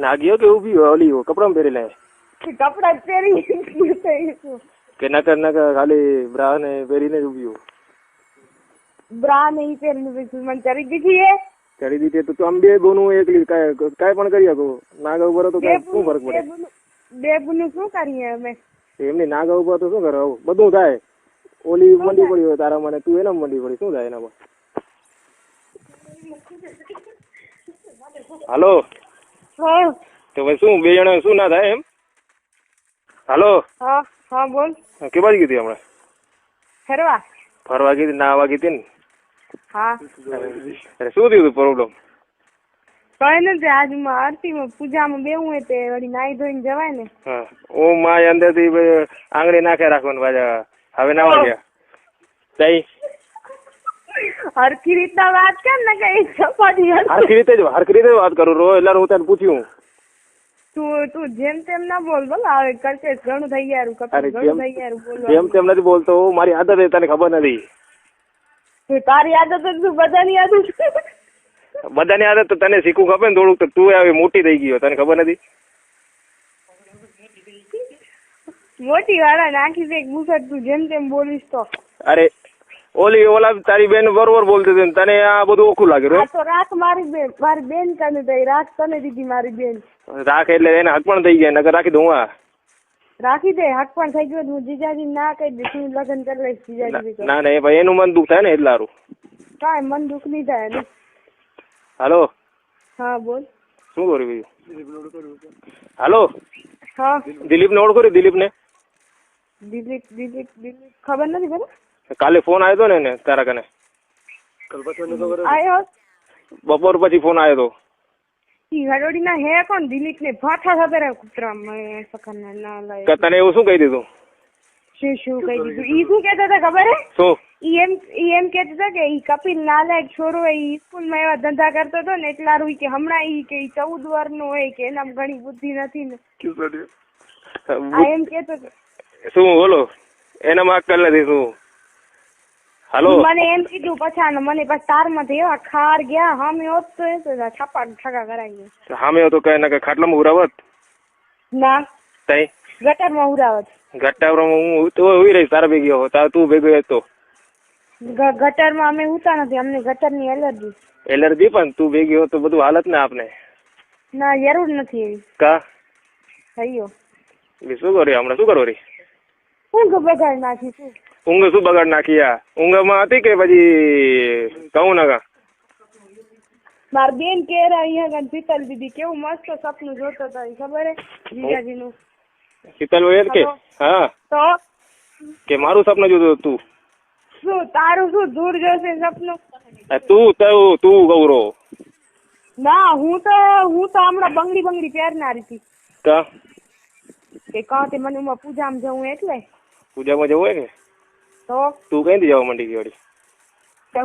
નાગીઓ કે ઊભી હોય ઓલી કપડામાં પહેરી લે કપડા પહેરી કે નકર ખાલી બ્રા ને પહેરીને જ ઊભી હોય બ્રા નહીં પહેરીને મને ચરી દીધી એ કરી દીધી તો આમ બે બોનું એકલી કાંઈ પણ કરી શકો નાગા ઉપર તો શું ફરક પડે બે બુનું શું કરીએ અમે એમની નાગા ઉપર તો શું કરે બધું થાય ઓલી મંડી પડી હોય તારા મને તું એના મંડી પડી શું થાય એનામાં હાલો તો ભાઈ શું બે જણા શું ના થાય એમ હાલો હા બોલ કે બાજુ કીધી હમણાં ફરવા કીધી નાવા કીધી ને હા અરે શું થયું પ્રોબ્લેમ કઈ નથી આજ આરતીમાં પૂજામાં બેવું હોય તે વળી નાઈ ધોઈને જવાય ને હા ઓ માં અંદર થી આંગળી નાખે રાખવાનું પાછા હવે નાવા ગયા તઈ હરખી રીતના વાત કર ને કઈ સપાટી હરખી રીતે વાત કરું રો એટલે હું તને પૂછ્યું તું જેમ તેમ ના બોલ હવે કરશે ઘણું થઈ ગયા ઘણું થઈ ગયા બોલ જેમ તેમ નથી બોલતો મારી આદત તને ખબર નથી તારી આદત શું બધાની આદત બધાની આદત તો તને શીખવું ખબર ને થોડુંક તો તું હવે મોટી થઈ ગઈ તને ખબર નથી મોટી વાળા નાખી દે મુખત તું જેમ તેમ બોલીશ તો અરે ઓલા તારી બેન બરોબર બોલતી હતી તને આ બધું ઓખું લાગ્યું તો રાખ મારી બેન કને દઈ રાખ તને દીધી મારી બેન રાખ એટલે એને હક પણ થઈ ગયા નકર રાખી દઉં રાખી દે હક પણ થઈ ગયો હું જીજાજી ના કહી દઈશ હું લગ્ન કરી લઈશ જીજાજી ના ના ભાઈ એનું મન દુઃખ થાય ને એટલે સારું કાંઈ મન દુઃખ નહીં થાય ને હાલો હા બોલ શું કર્યું બીજું હાલો હા દિલીપ ને ઓળખો રે દિલીપ ને દિલીપ ખબર નથી બરાબર કાલે ફોન આવ્યો હતો ને તારા કને આવ્યો બપોર પછી ફોન આવ્યો હતો હડોડી ના હે કોણ દિલીપ ને ભાઠા સાથે રહે કૂતરા તને એવું શું કહી દીધું શું કહી દીધું ઈ શું કેતા હતા ખબર હે શું ઈ એમ કેતા હતા કે ઈ કપિલ નાલાયક છોરો ઈ સ્કૂલ માં એવા ધંધા કરતો હતો ને એટલા રૂ કે હમણાં ઈ કે 14 વર્ષનો હોય કે એનામાં ઘણી બુદ્ધિ નથી ને એમ કેતો શું બોલો એનામાં અક્કલ નથી શું હાલો મને એમ કીધું પછી મને પછી તારમાંથી એવા ખાર ગયા હામે હોત તો એ તો છાપા ઠગા કરાવી હામે તો કઈ ના કઈ ખાટલામાં ઉરાવત ના તઈ ગટરમાં ઉરાવત ગટારમાં હું તો ઉઈ રહી તારા ભેગી હો તાર તું ભેગો હતો ગટરમાં અમે ઉતા નથી અમને ગટરની એલર્જી પણ તું ભેગી હો તો બધું હાલત ને આપને ના જરૂર નથી એવી કા થયો શું કર્યું હમણાં શું કરો રી ઊંઘ બગાડ નાખી શું ઊંઘ શું બગાડ નાખી ઊંઘમાં હતી કે પછી કહું ના માર બેન કે અહીંયા શીતલ દીદી કેવું મસ્ત સપનું જોતો હતો ખબર હે જીજાજી નું શીતલ વયર કે હા તો કે મારું સપનું જોતો તું શું તારું શું દૂર જશે સપનું તું ગૌરવ ના હું તો હમણાં બંગડી પહેરનારી હતી કા કે કહતે મને પૂજામાં જવું એટલે પૂજામાં જવું હોય કે તો તું કઈ જવા માંડી ગઈ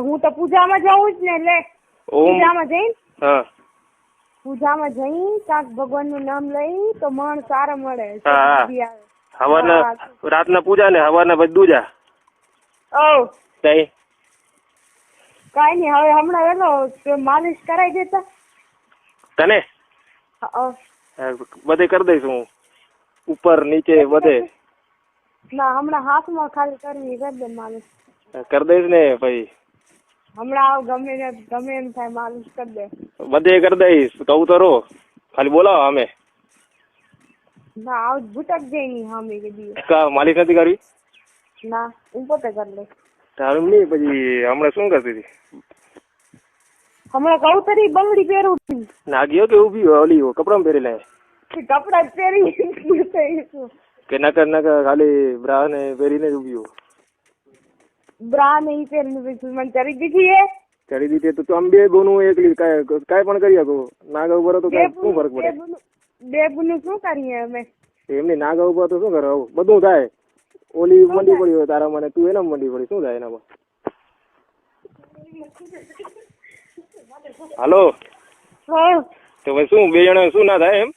હું તો પૂજામાં જવું જ ને લે પૂજામાં જઈ હા પૂજામાં જઈ કાંક ભગવાન નું નામ લઈ તો મન સારા મળે હવારના રાતના પૂજા ને હવારના પછી દૂજા કઈ નઈ હવે હમણાં વેલો માલિશ કરાવી દેતા તને બધે કરી દઈશ હું ઉપર નીચે બધે ના હમણાં હાથમાં ખાલી કરવી કરી દે માલિશ કરી દઈશ ને ભાઈ હમણાં આવ ગમે એમ થાય માલિશ કરી દે બધે કરી દઈશ કહું તો રો ખાલી બોલાવો અમે ના આવ ભૂટક જઈ ની હામે કે દી કા માલિશ નથી કરવી ના હું પોતે કરી લઈશ તારું નહીં પછી હમણાં શું કરતી હતી હમણાં કૌતરી બંગડી પહેરું નાગીઓ કે ઊભી ઓલી કપડામાં પહેરી લે કપડા પહેરી કે નકર ખાલી બ્રા ને પહેરીને જ ઊભી બ્રા નહીં પહેરીને મને ચરી દીધી એ ચડી દીધી તો આમ બે બોનું એકલી કાંઈ પણ કરી શકો નાગા ઉપર તો શું ફરક પડે બે બુનું શું કરીએ અમે એમની નાગા ઉપર તો શું કરે બધું થાય ઓલી મંડી પડી હોય તારા મને તું એના મંડી પડી શું થાય એનામાં હાલો તો ભાઈ શું બે જણા શું ના થાય એમ